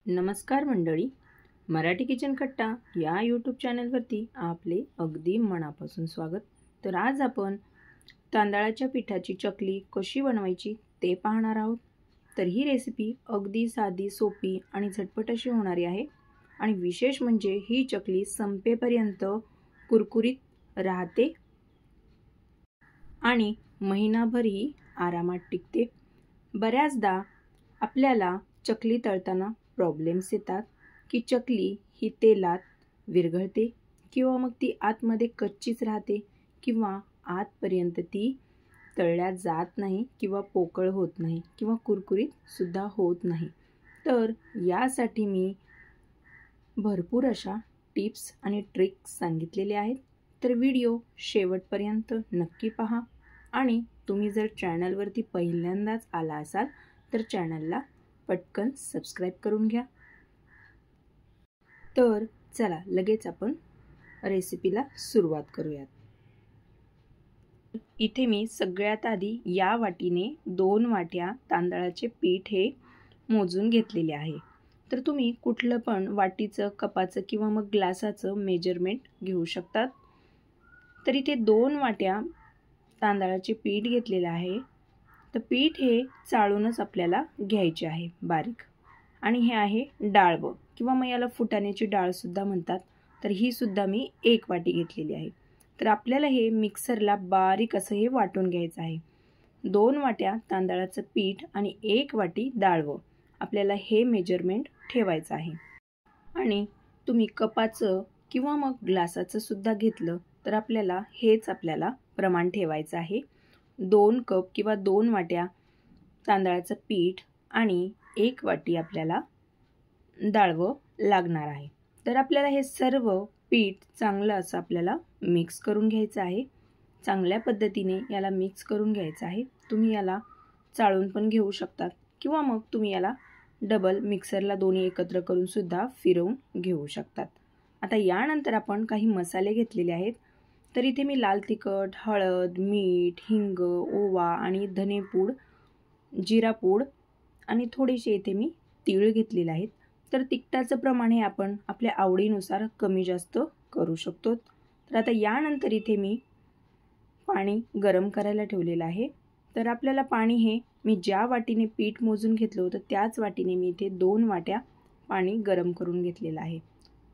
नमस्कार मंडळी, मराठी किचन कट्टा या यूट्यूब चॅनलवरती आपले अगदी मनापासून स्वागत. तर आज आपण तांदळाच्या पिठाची चकली कशी बनवायची ते पाहणार आहोत. तर ही रेसिपी अगदी साधी, सोपी आणि झटपट अशी होणारी आहे. आणि विशेष म्हणजे ही चकली संपेपर्यंत कुरकुरीत राहते आणि महिनाभरही आरामात टिकते. बऱ्याचदा आपल्याला चकली तळताना प्रॉब्लेम्स येतात की चकली ही तेलात विरघळते किंवा मग ती आतमध्ये कच्चीच राहते किंवा आतपर्यंत ती तळल्या जात नाही किंवा पोकळ होत नाही किंवा कुरकुरीत सुद्धा होत नाही. तर यासाठी मी भरपूर अशा टिप्स आणि ट्रिक्स सांगितलेले आहेत. तर व्हिडिओ शेवटपर्यंत नक्की पहा आणि तुम्ही जर चॅनलवरती पहिल्यांदाच आला असाल तर चॅनलला पटकन सबस्क्राईब करून घ्या. तर चला लगेच आपण रेसिपीला सुरुवात करूयात. इथे मी सगळ्यात आधी या वाटीने 2 वाट्या तांदळाचे पीठ हे मोजून घेतलेले आहे. तर तुम्ही कुठलं पण वाटीचं, कपाचं किंवा मग ग्लासाचं मेजरमेंट घेऊ शकतात. तर इथे 2 वाट्या तांदळाचे पीठ घेतलेले आहे. तर पीठ हे चाळूनच आपल्याला घ्यायचे आहे बारीक. आणि हे आहे डाळव किंवा मग याला फुटाण्याची डाळ सुद्धा म्हणतात. तर ही सुद्धा मी 1 वाटी घेतलेली आहे. तर आपल्याला हे मिक्सरला बारीक असं हे वाटून घ्यायचं आहे. 2 वाट्या तांदळाचं पीठ आणि 1 वाटी डाळव आपल्याला हे मेजरमेंट ठेवायचं आहे. आणि तुम्ही कपाचं किंवा मग ग्लासाचं सुद्धा घेतलं तर आपल्याला हेच प्रमाण ठेवायचं आहे. 2 कप किंवा 2 वाट्या तांदळाचं पीठ आणि 1 वाटी आपल्याला डाळवं लागणार आहे. तर आपल्याला हे सर्व पीठ चांगलं असं आपल्याला मिक्स करून घ्यायचं आहे. चांगल्या पद्धतीने याला मिक्स करून घ्यायचं आहे. तुम्ही याला चाळून पण घेऊ शकतात किंवा मग तुम्ही याला डबल मिक्सरला दोन्ही एकत्र करून सुद्धा फिरवून घेऊ शकतात. आता यानंतर आपण काही मसाले घेतलेले आहेत. तर इथे मी लाल तिखट, हळद, मीठ, हिंग, ओवा आणि धनेपूड, जिरापूड आणि थोडेसे इथे मी तीळ घेतलेले आहेत. तर तिखटाचं प्रमाण हे आपण आपल्या आवडीनुसार कमी जास्त करू शकतो. तर आता यानंतर इथे मी पाणी गरम करायला ठेवलेलं आहे. तर आपल्याला पाणी हे मी ज्या वाटीने पीठ मोजून घेतलं होतं त्याच वाटीने मी इथे 2 वाट्या पाणी गरम करून घेतलेलं आहे.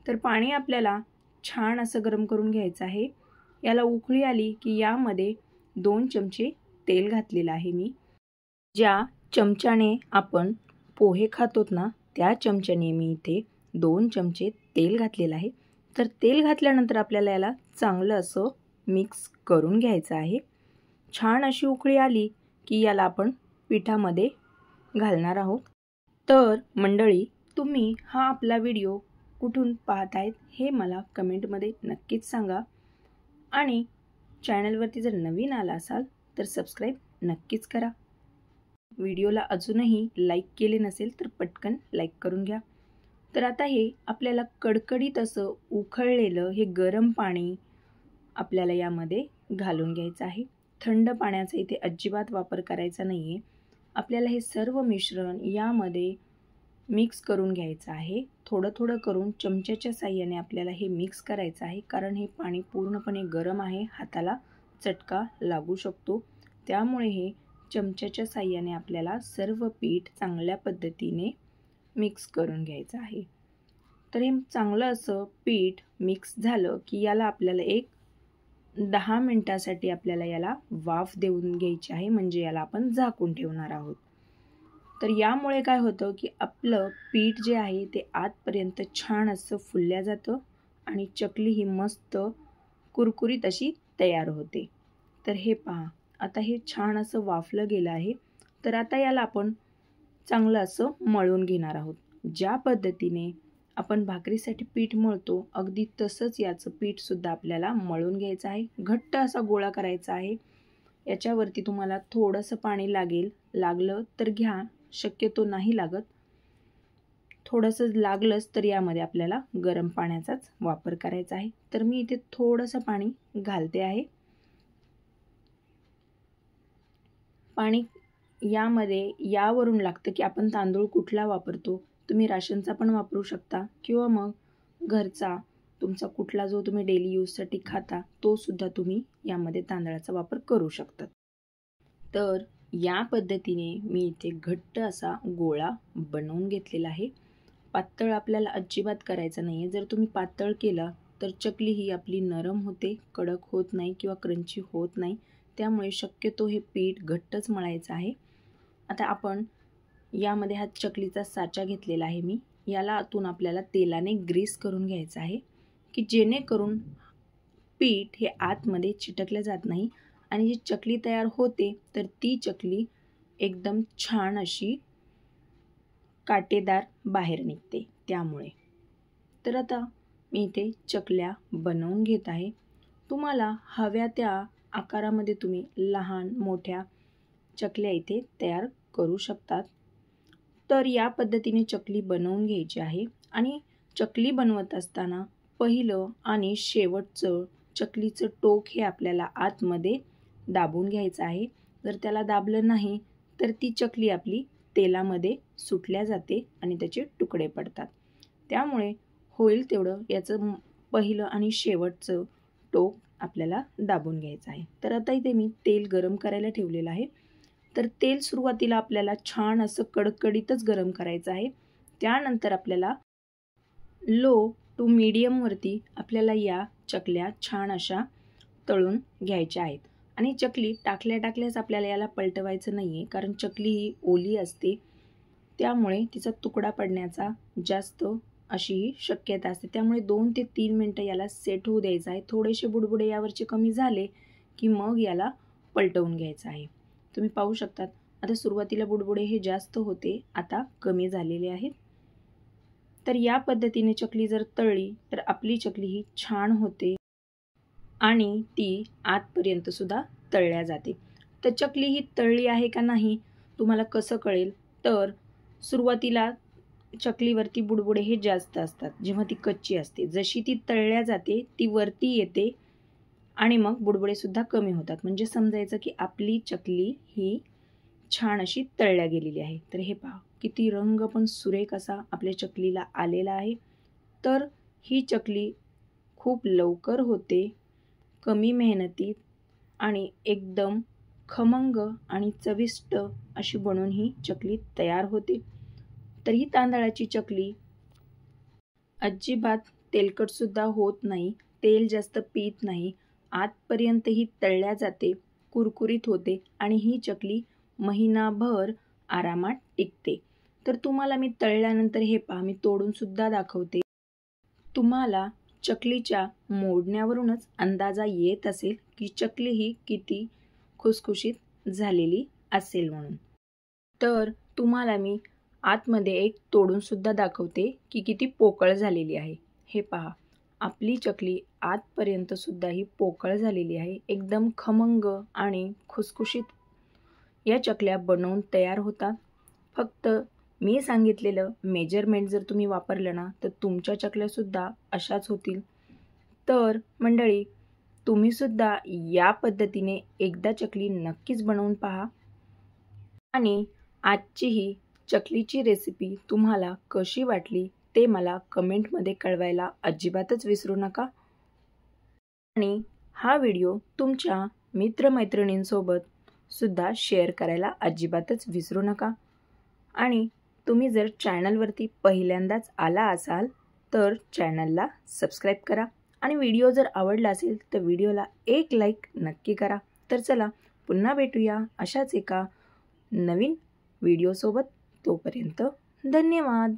तर पाणी आपल्याला छान असं गरम करून घ्यायचं आहे. याला उकळी आली की यामध्ये 2 चमचे तेल घातलेलं आहे मी. ज्या चमच्याने आपण पोहे खातोत ना त्या चमच्याने मी इथे 2 चमचे तेल घातलेलं आहे. तर तेल घातल्यानंतर आपल्याला याला चांगलं असं मिक्स करून घ्यायचं आहे. छान अशी उकळी आली की याला आपण पिठामध्ये घालणार आहोत. तर मंडळी, तुम्ही हा आपला व्हिडिओ कुठून पाहतायत हे मला कमेंटमध्ये नक्कीच सांगा. आणि चॅनलवरती जर नवीन आला असाल तर सबस्क्राईब नक्कीच करा. व्हिडिओला अजूनही लाईक केले नसेल तर पटकन लाईक करून घ्या. तर आता हे आपल्याला कडकडीत असं उकळलेलं हे गरम पाणी आपल्याला यामध्ये घालून घ्यायचं आहे. थंड पाण्याचा इथे अजिबात वापर करायचा नाही आहे. आपल्याला हे सर्व मिश्रण यामध्ये मिक्स करून घ्यायचं आहे. थोडं थोडं करून चमच्याच्या साहाय्याने आपल्याला हे मिक्स करायचं आहे. कारण हे पाणी पूर्णपणे गरम आहे, हाताला चटका लागू शकतो. त्यामुळे हे चमच्याच्या साहाय्याने आपल्याला सर्व पीठ चांगल्या पद्धतीने मिक्स करून घ्यायचं आहे. तर हे चांगलं असं पीठ मिक्स झालं की याला आपल्याला एक 10 मिनिटासाठी आपल्याला याला वाफ देऊन घ्यायची आहे. म्हणजे याला आपण झाकून ठेवणार आहोत. तर यामुळे काय होतं की आपलं पीठ जे आहे ते आतपर्यंत छान असं फुलल्या जातं आणि चकली ही मस्त कुरकुरीत अशी तयार होते. तर हे पहा, आता हे छान असं वाफलं गेलं आहे. तर आता याला आपण चांगलं असं मळून घेणार आहोत. ज्या पद्धतीने आपण भाकरीसाठी पीठ मळतो अगदी तसंच याचं पीठ सुद्धा आपल्याला मळून घ्यायचं आहे. घट्ट असा गोळा करायचा आहे. याच्यावरती तुम्हाला थोडंसं पाणी लागलं तर घ्या, शक्यतो नाही लागत. थोडंसं लागलंच तर यामध्ये आपल्याला गरम पाण्याचाच वापर करायचा आहे. तर मी इथे थोडंसं पाणी घालते आहे. पाणी यामध्ये यावरून लागतं की आपण तांदूळ कुठला वापरतो. तुम्ही राशनचा पण वापरू शकता किंवा मग घरचा तुमचा कुठला जो तुम्ही डेली यूजसाठी खाता तो सुद्धा तुम्ही यामध्ये तांदळाचा वापर करू शकता। तर या पद्धतीने मी इथे घट्ट असा गोळा बनवून घेतलेला आहे। पातळ आपल्याला अजिबात करायचा नाही आहे। जर तुम्ही पातळ केला तर चकली ही आपली नरम होते, कडक होत नाही किंवा क्रंची होत नाही। त्यामुळे शक्यतो हे पीठ घट्टच मळायचं आहे। आता आपण यामध्ये हा चकलीचा साचा घेतलेला आहे मी, याला आतून आपल्याला तेलाने ग्रीस करून घ्यायचं आहे की जेणेकरून पीठ हे आतमध्ये चिटकले जात नाही आणि जी चकली तयार होते तर ती चकली एकदम छान अशी काटेदार बाहेर निघते त्यामुळे। तर आता मी इथे चकल्या बनवून घेत आहे। तुम्हाला हव्या त्या आकारामध्ये तुम्ही लहान मोठ्या चकल्या इथे तयार करू शकतात। तर या पद्धतीने चकली बनवून घ्यायची आहे आणि चकली बनवत असताना पहिलं आणि शेवटचं चकलीचं टोक हे आपल्याला आतमध्ये दाबून घ्यायचं आहे। जर त्याला दाबलं नाही तर ती चकली आपली तेलामध्ये सुटल्या जाते आणि त्याचे तुकडे पडतात। त्यामुळे होईल तेवढं याचं पहिलं आणि शेवटचं टोक आपल्याला दाबून घ्यायचं आहे। तर आता इथे मी तेल गरम करायला ठेवलेलं आहे। तर तेल सुरुवातीला आपल्याला छान असं कडकडीतच गरम करायचं आहे। त्यानंतर आपल्याला लो टू मीडियम वरती आपल्याला या चकल्या छान अशा तळून घ्यायच्या आहेत। आणि चकली टाकल्याच आपल्याला याला पलटवायचं नाहीये, कारण चकली ही ओली असते त्यामुळे तिचा तुकडा पडण्याचा जास्त अशी शक्यता असते। त्यामुळे 2 ते 3 मिनिटं याला सेट होऊ द्यायचं आहे। थोडेसे बुडबुडे यावरचे कमी झाले की मग याला पलटवून घ्यायचं आहे। तुम्ही पाहू शकतात आता सुरुवातीला बुडबुडे हे जास्त होते, आता कमी झालेले आहेत। तर या पद्धतीने चकली जर तळली तर आपली चकली ही छान होते आणि ती आतपर्यंत सुद्धा तळल्या जाते। तर चकली ही तळली आहे का नाही तुम्हाला कसं कळेल, तर सुरुवातीला चकलीवरती बुडबुडे हे जास्त असतात जेव्हा ती कच्ची असते। जशी ती तळल्या जाते ती वरती येते आणि मग बुडबुडे सुद्धा कमी होतात, म्हणजे समजायचं की आपली चकली ही छान अशी तळल्या गेलेली आहे। तर हे पहा किती रंग पण सुरेख असा आपल्या चकलीला आलेला आहे। तर ही चकली खूप लवकर होते, कमी मेहनतीत आणि एकदम खमंग आणि चविष्ट अशी बनवून ही चकली तयार होते। तर ही तांदळाची चकली अजिबात तेलकट सुद्धा होत नाही, तेल जास्त पीत नाही, आतपर्यंत ही तळल्या जाते, कुरकुरीत होते आणि ही चकली महिनाभर आरामात टिकते। तर तुम्हाला मी तळल्यानंतर हे पहा मी तोडून सुद्धा दाखवते। तुम्हाला चकलीच्या मोडण्यावरूनच अंदाजा येत असेल की चकली ही किती खुसखुशीत झालेली असेल म्हणून। तर तुम्हाला मी आतमध्ये एक तोडून सुद्धा दाखवते की किती पोकळ झालेली आहे। हे पहा आपली चकली आतपर्यंत सुद्धा ही पोकळ झालेली आहे, एकदम खमंग आणि खुसखुशीत या चकल्या बनवून तयार होतात। फक्त मी सांगितलेलं मेजरमेंट जर तुम्ही वापरलं ना तर तुमच्या चकल्या सुद्धा अशाच होतील। तर मंडळी तुम्ही सुद्धा या पद्धतीने एकदा चकली नक्कीच बनवून पहा आणि आजची ही चकलीची रेसिपी तुम्हाला कशी वाटली ते मला कमेंटमध्ये कळवायला अजिबातच विसरू नका। आणि हा व्हिडिओ तुमच्या मित्रमैत्रिणींसोबत सुद्धा शेअर करायला अजिबातच विसरू नका। आणि तुम्ही जर चॅनलवरती पहिल्यांदाच आला असाल तर चॅनलला सबस्क्राईब करा आणि व्हिडिओ जर आवडला असेल तर व्हिडिओला एक लाईक नक्की करा। तर चला पुन्हा भेटूया अशाच एका नवीन व्हिडिओसोबत, तोपर्यंत धन्यवाद।